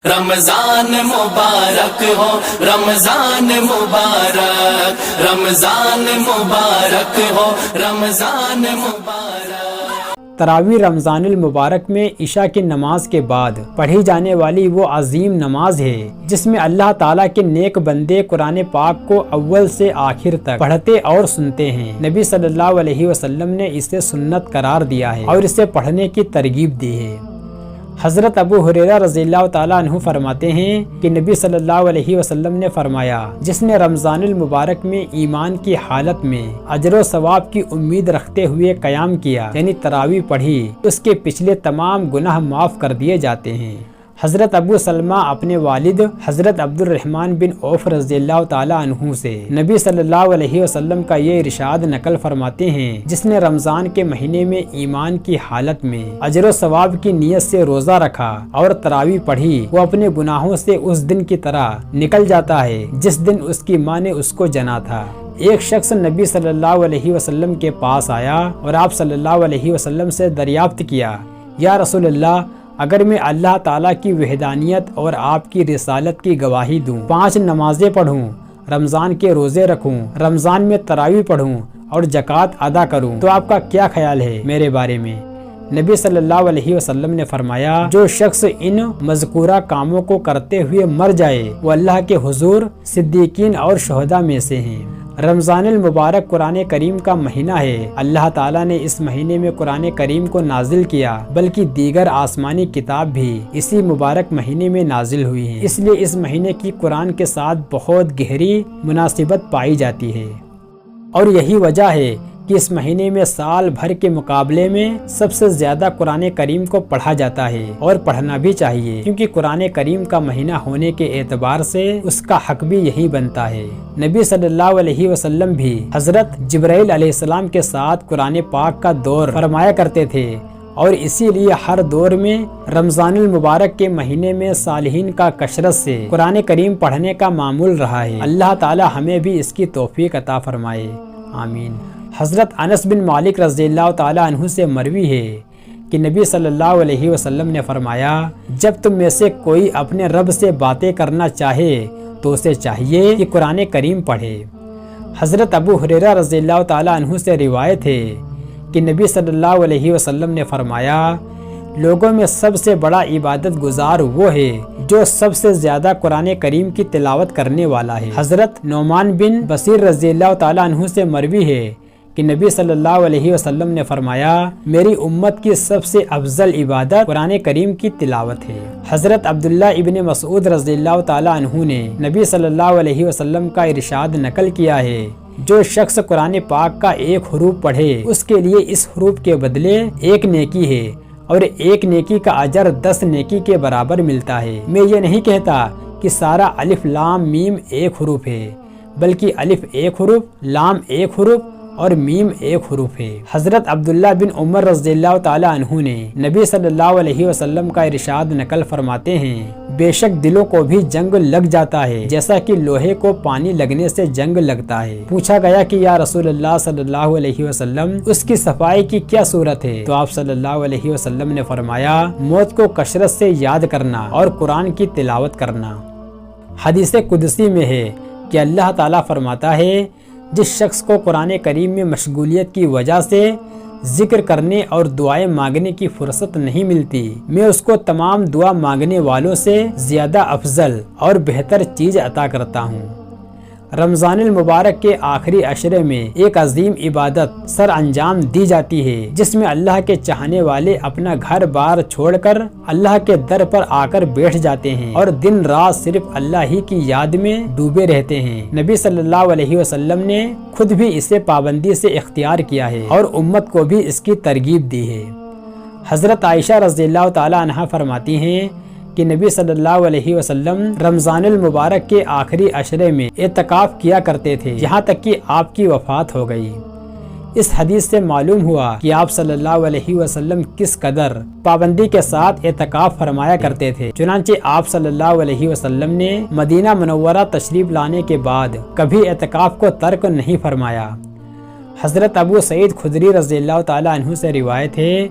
رمضان مبارک ہو، رمضان مبارک، رمضان مبارک ہو، رمضان مبارک۔ تراویح رمضان المبارک میں عشاء کی نماز کے بعد پڑھی جانے والی وہ عظیم نماز ہے جس میں اللہ تعالیٰ کے نیک بندے قرآن پاک کو اول سے آخر تک پڑھتے اور سنتے ہیں۔ نبی صلی اللہ علیہ وسلم نے اسے سنت قرار دیا ہے اور اسے پڑھنے کی ترغیب دی ہے۔ حضرت ابو ہریرہ رضی اللہ تعالیٰ عنہ فرماتے ہیں کہ نبی صلی اللہ علیہ وسلم نے فرمایا، جس نے رمضان المبارک میں ایمان کی حالت میں اجر و ثواب کی امید رکھتے ہوئے قیام کیا یعنی تراویح پڑھی، اس کے پچھلے تمام گناہ معاف کر دیے جاتے ہیں۔ حضرت ابو سلمہ اپنے والد حضرت عبد الرحمن بن عوف رضی اللہ تعالیٰ عنہ سے نبی صلی اللہ علیہ وسلم کا یہ ارشاد نقل فرماتے ہیں، جس نے رمضان کے مہینے میں ایمان کی حالت میں اجر و ثواب کی نیت سے روزہ رکھا اور تراویح پڑھی، وہ اپنے گناہوں سے اس دن کی طرح نکل جاتا ہے جس دن اس کی ماں نے اس کو جنا تھا۔ ایک شخص نبی صلی اللہ علیہ وسلم کے پاس آیا اور آپ صلی اللہ علیہ وسلم سے دریافت کیا، یا رسول اللہ، اگر میں اللہ تعالیٰ کی وحدانیت اور آپ کی رسالت کی گواہی دوں، 5 نمازیں پڑھوں، رمضان کے روزے رکھوں، رمضان میں تراویح پڑھوں اور زکوٰۃ ادا کروں، تو آپ کا کیا خیال ہے میرے بارے میں؟ نبی صلی اللہ علیہ وسلم نے فرمایا، جو شخص ان مذکورہ کاموں کو کرتے ہوئے مر جائے وہ اللہ کے حضور صدیقین اور شہداء میں سے ہیں۔ رمضان المبارک قرآن کریم کا مہینہ ہے۔ اللہ تعالیٰ نے اس مہینے میں قرآن کریم کو نازل کیا، بلکہ دیگر آسمانی کتاب بھی اسی مبارک مہینے میں نازل ہوئی ہیں، اس لیے اس مہینے کی قرآن کے ساتھ بہت گہری مناسبت پائی جاتی ہے، اور یہی وجہ ہے کہ اس مہینے میں سال بھر کے مقابلے میں سب سے زیادہ قرآن کریم کو پڑھا جاتا ہے، اور پڑھنا بھی چاہیے، کیونکہ قرآن کریم کا مہینہ ہونے کے اعتبار سے اس کا حق بھی یہی بنتا ہے۔ نبی صلی اللہ علیہ وسلم بھی حضرت جبرائیل علیہ السلام کے ساتھ قرآن پاک کا دور فرمایا کرتے تھے، اور اسی لیے ہر دور میں رمضان المبارک کے مہینے میں صالحین کا کثرت سے قرآن کریم پڑھنے کا معمول رہا ہے۔ اللہ تعالی ہمیں بھی اس کی توفیق عطا فرمائے، آمین۔ حضرت انس بن مالک رضی اللہ تعالیٰ عنہ سے مروی ہے کہ نبی صلی اللہ علیہ وسلم نے فرمایا، جب تم میں سے کوئی اپنے رب سے باتیں کرنا چاہے تو اسے چاہیے کہ قرآن کریم پڑھے۔ حضرت ابو ہریرہ رضی اللہ تعالیٰ عنہ سے روایت ہے کہ نبی صلی اللہ علیہ وسلم نے فرمایا، لوگوں میں سب سے بڑا عبادت گزار وہ ہے جو سب سے زیادہ قرآن کریم کی تلاوت کرنے والا ہے۔ حضرت نعمان بن بصیر رضی اللہ تعالیٰ عنہ سے مروی ہے کہ نبی صلی اللہ علیہ وسلم نے فرمایا، میری امت کی سب سے افضل عبادت قرآن کریم کی تلاوت ہے۔ حضرت عبداللہ ابن مسعود رضی اللہ تعالیٰ عنہ نے نبی صلی اللہ علیہ وسلم کا ارشاد نقل کیا ہے، جو شخص قرآن پاک کا ایک حروف پڑھے اس کے لیے اس حروف کے بدلے 1 نیکی ہے، اور 1 نیکی کا اجر 10 نیکی کے برابر ملتا ہے۔ میں یہ نہیں کہتا کہ سارا الف لام میم 1 حروف ہے، بلکہ الف 1 حروف، لام 1 حروف اور میم 1 حروف ہے۔ حضرت عبداللہ بن عمر رضی اللہ تعالیٰ عنہ نے نبی صلی اللہ علیہ وسلم کا ارشاد نقل فرماتے ہیں، بے شک دلوں کو بھی جنگ لگ جاتا ہے جیسا کہ لوہے کو پانی لگنے سے جنگ لگتا ہے۔ پوچھا گیا کہ یا رسول اللہ صلی اللہ علیہ وسلم، اس کی صفائی کی کیا صورت ہے؟ تو آپ صلی اللہ علیہ وسلم نے فرمایا، موت کو کثرت سے یاد کرنا اور قرآن کی تلاوت کرنا۔ حدیث قدسی میں ہے کہ اللہ تعالیٰ فرماتا ہے، جس شخص کو قرآن کریم میں مشغولیت کی وجہ سے ذکر کرنے اور دعائیں مانگنے کی فرصت نہیں ملتی، میں اس کو تمام دعا مانگنے والوں سے زیادہ افضل اور بہتر چیز عطا کرتا ہوں۔ رمضان المبارک کے آخری عشرے میں ایک عظیم عبادت سر انجام دی جاتی ہے، جس میں اللہ کے چاہنے والے اپنا گھر بار چھوڑ کر اللہ کے در پر آ کر بیٹھ جاتے ہیں اور دن رات صرف اللہ ہی کی یاد میں ڈوبے رہتے ہیں۔ نبی صلی اللہ علیہ وسلم نے خود بھی اسے پابندی سے اختیار کیا ہے اور امت کو بھی اس کی ترغیب دی ہے۔ حضرت عائشہ رضی اللہ تعالیٰ عنہا فرماتی ہیں کہ نبی صلی اللہ علیہ وسلم رمضان المبارک کے آخری عشرے میں اعتکاف کیا کرتے تھے، یہاں تک کہ آپ کی وفات ہو گئی۔ اس حدیث سے معلوم ہوا کہ آپ صلی اللہ علیہ وسلم کس قدر پابندی کے ساتھ اعتکاف فرمایا کرتے تھے۔ چنانچہ آپ صلی اللہ علیہ وسلم نے مدینہ منورہ تشریف لانے کے بعد کبھی اعتکاف کو ترک نہیں فرمایا۔ حضرت ابو سعید خدری رضی اللہ تعالیٰ عنہ سے روایت ہے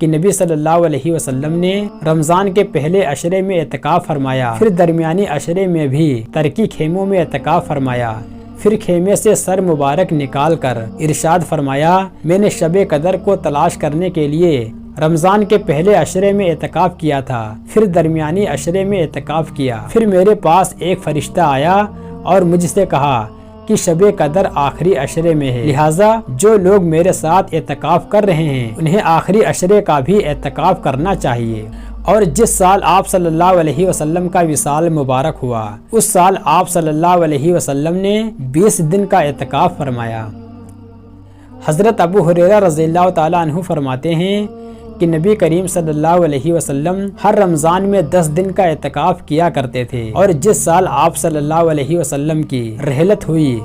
کہ نبی صلی اللہ علیہ وسلم نے رمضان کے پہلے عشرے میں اعتکاف فرمایا، پھر درمیانی عشرے میں بھی ترکی خیموں میں اعتکاف فرمایا، پھر خیمے سے سر مبارک نکال کر ارشاد فرمایا، میں نے شب قدر کو تلاش کرنے کے لیے رمضان کے پہلے عشرے میں اعتکاف کیا تھا، پھر درمیانی عشرے میں اعتکاف کیا، پھر میرے پاس ایک فرشتہ آیا اور مجھ سے کہا کہ شب قدر آخری عشرے میں ہے، لہٰذا جو لوگ میرے ساتھ اعتکاف کر رہے ہیں انہیں آخری عشرے کا بھی اعتکاف کرنا چاہیے۔ اور جس سال آپ صلی اللہ علیہ وسلم کا وصال مبارک ہوا اس سال آپ صلی اللہ علیہ وسلم نے 20 دن کا اعتکاف فرمایا۔ حضرت ابو ہریرہ رضی اللہ تعالیٰ عنہ فرماتے ہیں کہ نبی کریم صلی اللہ علیہ وسلم ہر رمضان میں 10 دن کا اعتکاف کیا کرتے تھے، اور جس سال آپ صلی اللہ علیہ وسلم کی رحلت ہوئی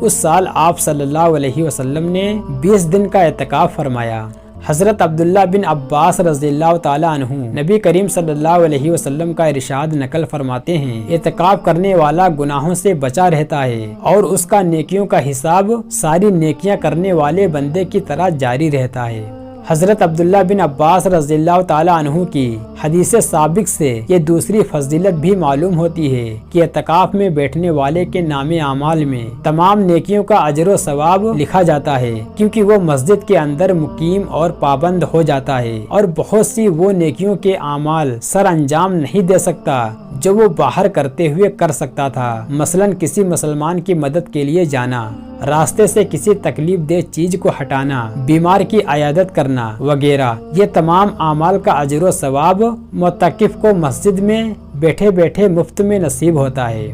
اس سال آپ صلی اللہ علیہ وسلم نے 20 دن کا اعتکاف فرمایا۔ حضرت عبداللہ بن عباس رضی اللہ تعالیٰ عنہ نبی کریم صلی اللہ علیہ وسلم کا ارشاد نقل فرماتے ہیں، اعتکاف کرنے والا گناہوں سے بچا رہتا ہے اور اس کا نیکیوں کا حساب ساری نیکیاں کرنے والے بندے کی طرح جاری رہتا ہے۔ حضرت عبداللہ بن عباس رضی اللہ تعالیٰ عنہ کی حدیث سابق سے یہ دوسری فضیلت بھی معلوم ہوتی ہے کہ اعتکاف میں بیٹھنے والے کے نام اعمال میں تمام نیکیوں کا اجر و ثواب لکھا جاتا ہے، کیونکہ وہ مسجد کے اندر مقیم اور پابند ہو جاتا ہے اور بہت سی وہ نیکیوں کے اعمال سر انجام نہیں دے سکتا جو وہ باہر کرتے ہوئے کر سکتا تھا، مثلا کسی مسلمان کی مدد کے لیے جانا، راستے سے کسی تکلیف دہ چیز کو ہٹانا، بیمار کی عیادت کرنا وغیرہ۔ یہ تمام اعمال کا اجر و ثواب معتکف کو مسجد میں بیٹھے بیٹھے مفت میں نصیب ہوتا ہے۔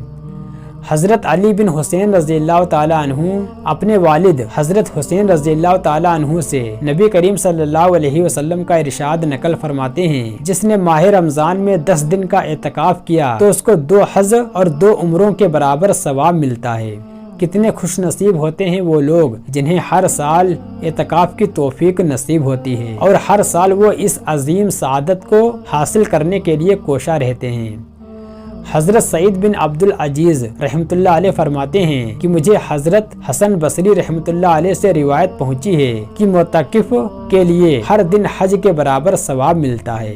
حضرت علی بن حسین رضی اللہ تعالیٰ عنہ اپنے والد حضرت حسین رضی اللہ تعالیٰ عنہ سے نبی کریم صلی اللہ علیہ وسلم کا ارشاد نقل فرماتے ہیں، جس نے ماہ رمضان میں 10 دن کا اعتکاف کیا تو اس کو 2 حج اور 2 عمروں کے برابر ثواب ملتا ہے۔ کتنے خوش نصیب ہوتے ہیں وہ لوگ جنہیں ہر سال اعتکاف کی توفیق نصیب ہوتی ہے اور ہر سال وہ اس عظیم سعادت کو حاصل کرنے کے لیے کوشاں رہتے ہیں۔ حضرت سعید بن عبد العزیز رحمۃ اللہ علیہ فرماتے ہیں کہ مجھے حضرت حسن بصری رحمۃ اللہ علیہ سے روایت پہنچی ہے کہ معتکف کے لیے ہر دن حج کے برابر ثواب ملتا ہے۔